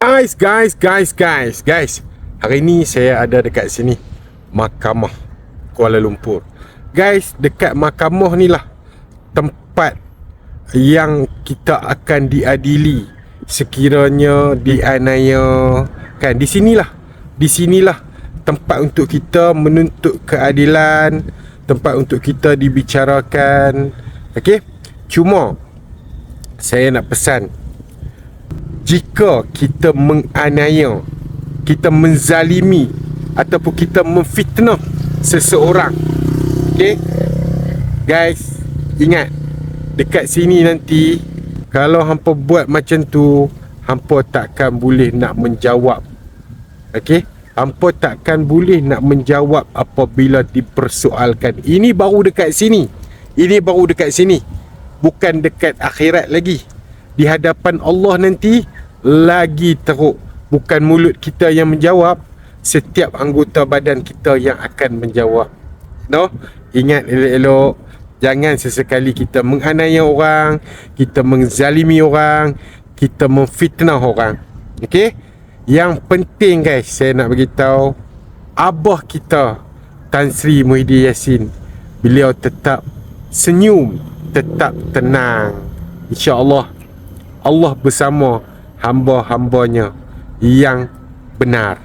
Guys. Hari ni saya ada dekat sini, Mahkamah Kuala Lumpur. Guys, dekat mahkamah ni lah tempat yang kita akan diadili sekiranya dianiaya. Kan, di sinilah tempat untuk kita menuntut keadilan, tempat untuk kita dibicarakan. Okey? Cuma saya nak pesan, jika kita menganiaya, kita menzalimi ataupun kita memfitnah seseorang, okey, guys, ingat, dekat sini nanti kalau hampa buat macam tu, hampa takkan boleh nak menjawab. Okey, hampa takkan boleh nak menjawab apabila dipersoalkan. Ini baru dekat sini. Bukan dekat akhirat lagi. Di hadapan Allah nanti lagi teruk. Bukan mulut kita yang menjawab, setiap anggota badan kita yang akan menjawab. No? Ingat elok-elok, jangan sesekali kita menganiaya orang, kita menzalimi orang, kita memfitnah orang. Okey? Yang penting guys, saya nak beritahu, abah kita Tan Sri Muhyiddin Yassin, beliau tetap senyum, tetap tenang. InsyaAllah Allah bersama hamba-hambanya yang benar.